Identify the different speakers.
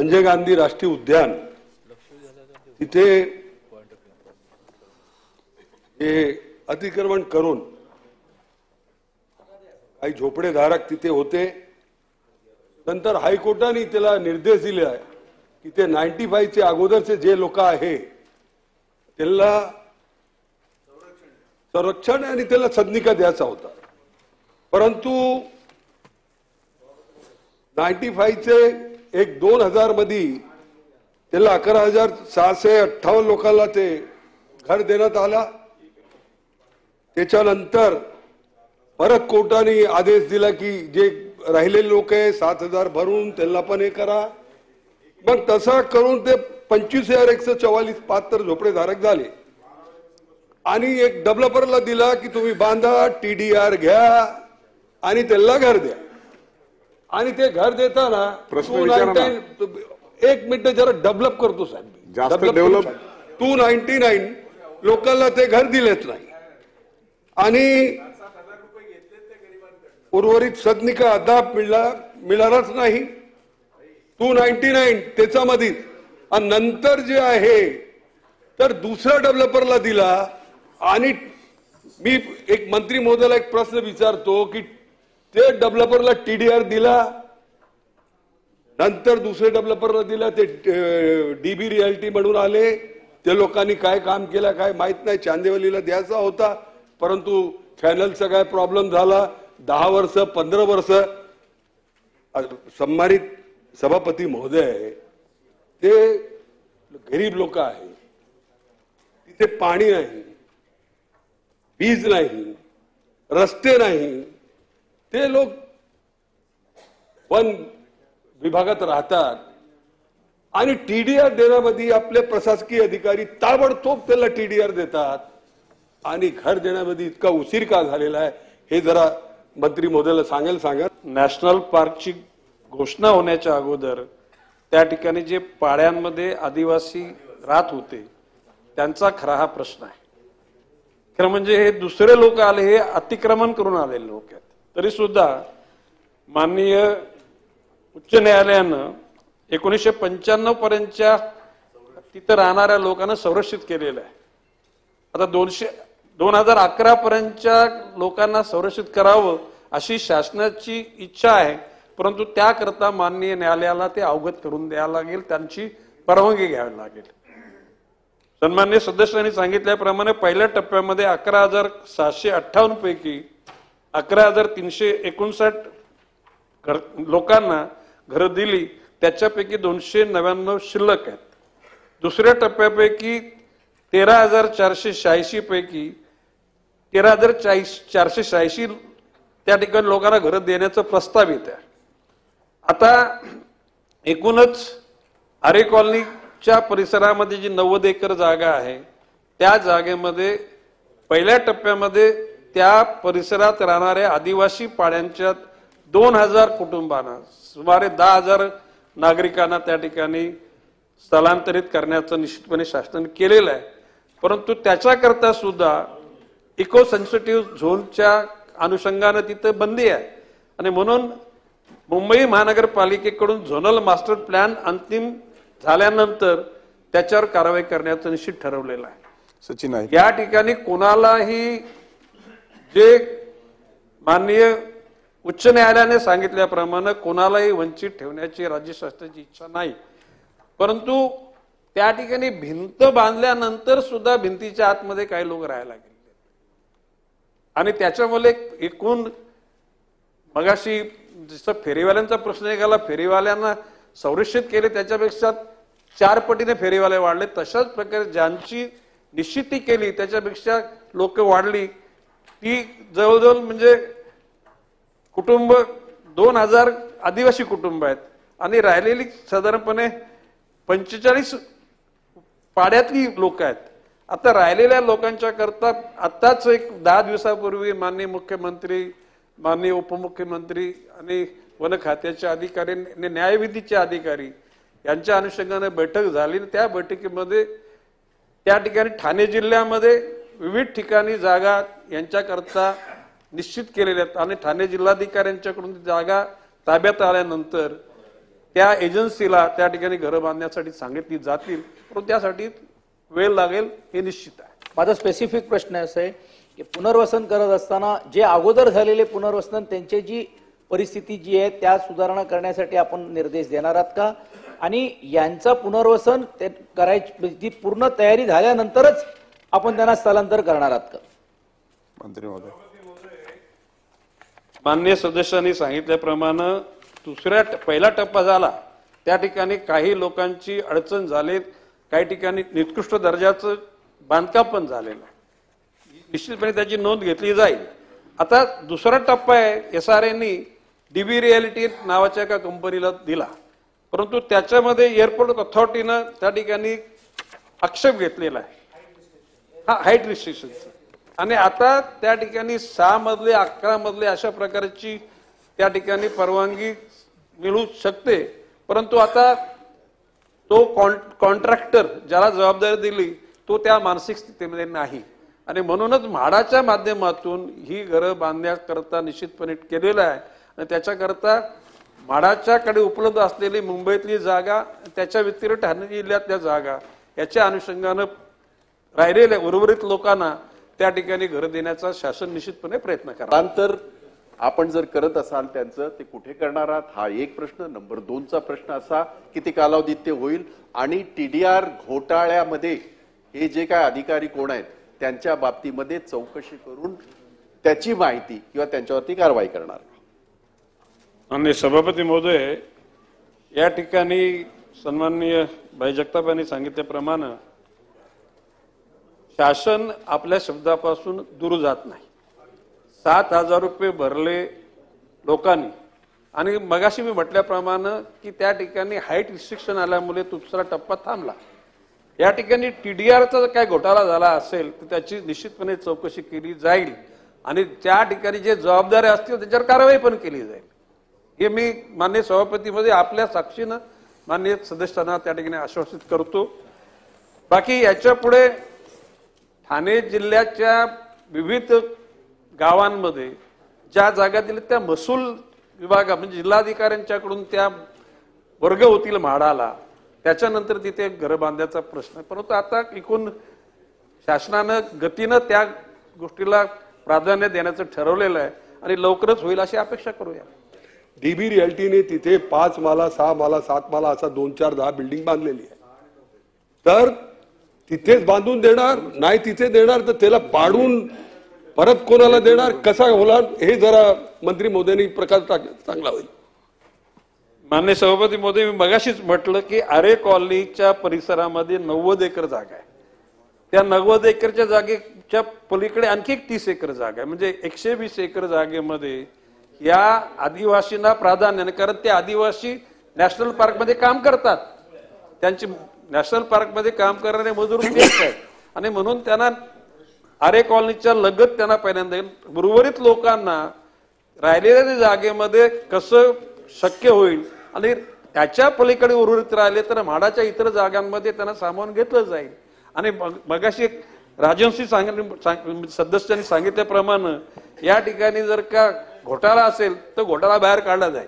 Speaker 1: संजय गांधी राष्ट्रीय उद्यान तिथे हे अतिक्रमण करून काही झोपडेधारक तिथे होते। नंतर हायकोर्टाने त्याला निर्देश दिले आहे की ते 95 चे अगोदरचे जे लोक आहे त्यांना संरक्षण आणि त्याला सदनिका द्यायचा होता, परंतु 95 चे एक 2000 मध्ये त्याला 11,658 लोकांना ते घर देण्यात आला। त्याच्यानंतर परत कोर्टाने आदेश दिला की जे राहिलेले लोक आहे 7,000 भरून त्यांना पण हे करा। मग तसा करून ते 25,144 पात्र झोपडेधारक झाले आणि एक डेव्हलपरला दिला की तुम्ही बांधा, टीडीआर घ्या आणि त्याला घर द्या। आणि ते घर देताना एक मिनिट जरा डेव्हलप करतो साहेब, 299 लोकांना ते घर दिलेच नाही आणि उर्वरित सदनिका अद्याप मिळणारच नाही। 299 त्याच्यामध्ये आणि नंतर जे आहे तर दुसऱ्या डेव्हलपरला दिला। आणि मी एक मंत्री महोदयाला एक प्रश्न विचारतो की ते डेव्हलपरला टीडीआर दिला, नंतर दुसरे डेव्हलपरला दिला, ते डीबी रियालिटी म्हणून आले, ते लोकांनी काय काम केलं काय माहित नाही। चांदेवलीला द्यायचा होता परंतु चॅनलचा काय प्रॉब्लेम झाला, 10 वर्ष 15 वर्ष। सम्मानित सभापती महोदय, ते गरीब लोक आहे, तिथे पाणी नाही, वीज नाही, रस्ते नाही, ते लोक वन विभागात राहतात आणि टीडीआर देण्यामध्ये आपले प्रशासकीय अधिकारी ताबडतोब त्याला टीडीआर देतात आणि घर देण्यामध्ये इतका उशीर का झालेला आहे हे जरा मंत्री महोदयाला सांगा।
Speaker 2: नॅशनल पार्कची घोषणा होण्याच्या अगोदर त्या ठिकाणी जे पाड्यांमध्ये आदिवासी राहत होते त्यांचा खरा हा प्रश्न आहे। खरं म्हणजे हे दुसरे लोक आले, हे अतिक्रमण करून आलेले लोक आहेत। तरी सुद्धा माननीय उच्च न्यायालयानं 1995 पर्यंतच्या तिथं राहणाऱ्या लोकांना संरक्षित केलेलं आहे। आता 2011 पर्यंतच्या लोकांना संरक्षित करावं अशी शासनाची इच्छा आहे, परंतु त्याकरता माननीय न्यायालयाला ते अवगत करून द्यायला लागेल, त्यांची परवानगी घ्यावी लागेल। सन्माननीय सदस्यांनी सांगितल्याप्रमाणे पहिल्या टप्प्यामध्ये 11,758 पैकी 11,359 लोकांना घरं दिली, त्याच्यापैकी 299 शिल्लक आहेत। दुसऱ्या टप्प्यापैकी 13,486 पैकी 13,486 त्या ठिकाणी लोकांना घरं देण्याचं प्रस्तावित आहे। आता एकूणच आरे कॉलनीच्या परिसरामध्ये जी 90 एकर जागा आहे त्या जागेमध्ये पहिल्या टप्प्यामध्ये त्या परिसरात राहणाऱ्या आदिवासी पाड्यांच्या 2000 कुटुंबांना सुमारे 10,000 नागरिकांना त्या ठिकाणी स्थलांतरित करण्याचं निश्चितपणे शासनाने केलेलं आहे। परंतु त्याच्याकरता सुद्धा इको सेन्सिटिव्ह झोनच्या अनुषंगाने तिथे बंदी आहे आणि म्हणून मुंबई महानगरपालिकेकडून झोनल मास्टर प्लॅन अंतिम झाल्यानंतर त्याच्यावर कारवाई करण्याचं निश्चित ठरवलेलं आहे।
Speaker 3: सचिन आहे
Speaker 2: या ठिकाणी कोणालाही जे माननीय उच्च न्यायालयाने सांगितल्याप्रमाणे कोणालाही वंचित ठेवण्याची राज्य शासनाची इच्छा नाही, परंतु त्या ठिकाणी भिंत बांधल्यानंतर सुद्धा भिंतीच्या आतमध्ये काही लोक राहायला गेले आणि त्याच्यामुळे एकूण मगाशी जसं फेरीवाल्यांचा प्रश्न निघाला, फेरीवाल्यांना संरक्षित केले त्याच्यापेक्षा 4 पटीने फेरीवाले वाढले, तशाच प्रकारे ज्यांची निश्चिती केली त्याच्यापेक्षा लोक वाढली। ती जवळजवळ म्हणजे कुटुंब 2000 आदिवासी कुटुंब आहेत आणि राहिलेली साधारणपणे 45 पाड्यातली लोक आहेत। आता राहिलेल्या लोकांच्या करता आताच एक 10 दिवसापूर्वी माननीय मुख्यमंत्री, माननीय उपमुख्यमंत्री आणि वन खात्याचे अधिकारी, न्यायविधीचे अधिकारी यांच्या अनुषंगाने बैठक झाली। त्या बैठकीमध्ये त्या ठिकाणी ठाणे जिल्ह्यामध्ये विविध ठिकाणी जागा यांच्याकरता निश्चित केलेल्या आहेत आणि ठाणे जिल्हाधिकाऱ्यांच्याकडून जागा ताब्यात आल्यानंतर त्या एजन्सीला त्या ठिकाणी घरं बांधण्यासाठी सांगितली जातील, परंतु त्यासाठी वेळ लागेल हे निश्चित आहे.
Speaker 3: माझा स्पेसिफिक प्रश्न असा आहे की पुनर्वसन करत असताना जे अगोदर झालेले पुनर्वसन त्यांची जी परिस्थिती जी आहे त्या सुधारणा करण्यासाठी आपण निर्देश देणार आहात का, आणि यांचं पुनर्वसन करायची जी पूर्ण तयारी झाल्यानंतरच आपण त्यांना स्थलांतर करणार आहात का?
Speaker 4: मंत्री महोदय,
Speaker 2: माननीय सदस्यांनी सांगितल्याप्रमाणे पहिला टप्पा झाला, त्या ठिकाणी काही लोकांची अडचण झाली, काही ठिकाणी निकृष्ट दर्जाचं बांधकाम पण झालेलं आहे, निश्चितपणे त्याची नोंद घेतली जाईल. आता दुसरा टप्पा आहे, SRAनी DB रियालिटी नावाच्या एका कंपनीला दिला, परंतु त्याच्यामध्ये एअरपोर्ट अथॉरिटीनं त्या ठिकाणी आक्षेप घेतलेला आहे, हा हाईट रिस्ट्रिक्शनचा, आणि आता त्या ठिकाणी 6 मजले 11 मजले अशा प्रकारची त्या ठिकाणी परवानगी मिळू शकते, परंतु आता तो कॉन्ट्रॅक्टर ज्याला जबाबदारी दिली तो त्या मानसिक स्थितीमध्ये नाही, आणि म्हणूनच म्हाडाच्या माध्यमातून ही घरं बांधण्याकरता निश्चितपणे केलेलं आहे. आणि त्याच्याकरता म्हाडाच्याकडे उपलब्ध असलेली मुंबईतली जागा, त्याच्या व्यतिरिक्त ठाणे जिल्ह्यातल्या जागा याच्या अनुषंगानं राहिलेल्या उर्वरित लोकांना त्या ठिकाणी घरं देण्याचा शासन निश्चितपणे प्रयत्न करा.
Speaker 4: स्थलांतर आपण जर करत असाल त्यांचं ते कुठे करणार आहात हा एक प्रश्न. नंबर 2चा प्रश्न असा, किती कालावधीत ते होईल, आणि TDR घोटाळ्यामध्ये हे जे काय अधिकारी कोण आहेत त्यांच्या बाबतीमध्ये चौकशी करून त्याची माहिती किंवा त्यांच्यावरती कारवाई करणार.
Speaker 2: माननीय सभापती महोदय, या ठिकाणी सन्माननीय भाई जगताप यांनी सांगितल्याप्रमाणे शासन आपल्या शब्दापासून दूर जात नाही. 7,000 रुपये भरले लोकांनी, आणि मगाशी मी म्हटल्याप्रमाणे की त्या ठिकाणी हाईट रिस्ट्रिक्शन आल्यामुळे दुसरा टप्पा थांबला. या ठिकाणी TDRचा काय घोटाळा झाला असेल तर त्याची निश्चितपणे चौकशी केली जाईल, आणि त्या ठिकाणी जे जबाबदारी असतील त्याच्यावर कारवाई पण केली जाईल, हे मी माननीय सभापतीमध्ये आपल्या साक्षीनं माननीय सदस्यांना त्या ठिकाणी आश्वासित करतो. बाकी याच्या पुढे ठाणे जिल्ह्याच्या विविध गावांमध्ये ज्या जागा दिल्या त्या महसूल विभागा म्हणजे जिल्हाधिकाऱ्यांच्याकडून त्या वर्ग होतील म्हाडाला, त्याच्यानंतर तिथे घर बांधण्याचा प्रश्न. परंतु आता एकूण शासनानं गतीनं त्या गोष्टीला प्राधान्य देण्याचं ठरवलेलं आहे, आणि लवकरच होईल अशी अपेक्षा करूया.
Speaker 1: DB रियालिटीने तिथे 5 माला 6 माला 7 माला असा 2 4 10 बिल्डिंग बांधलेली आहे, तर तिथेच बांधून देणार नाही, तिथे देणार तर त्याला पाडून परत कोणाला देणार, कसा होणार, हे जरा मंत्री महोदयांनी प्रकाश टाकला चांगला होईल.
Speaker 2: माननीय सभापती महोदय, मी मगाशीच म्हटलं की आरे कॉलनीच्या परिसरामध्ये 90 एकर जागा आहे, त्या 90 एकरच्या जागेच्या पलीकडे आणखी 30 एकर जागा आहे, म्हणजे 120 एकर जागेमध्ये या आदिवासींना प्राधान्य, कारण ते आदिवासी नॅशनल पार्कमध्ये काम करतात, त्यांची नॅशनल पार्कमध्ये काम करणारे मजूर तेच आहेत, आणि म्हणून त्यांना आरे कॉलनीच्या लगत त्यांना पहिल्यांदा उर्वरित लोकांना राहिलेल्या जागेमध्ये कसं शक्य होईल, आणि त्याच्या पलीकडे उर्वरित राहिले तर म्हाडाच्या इतर जागांमध्ये त्यांना सामावून घेतलं जाईल. आणि मगाशी राजवंशी सदस्यांनी सांगितल्याप्रमाणे या ठिकाणी जर का घोटाळा असेल तर घोटाळा बाहेर काढला जाईल.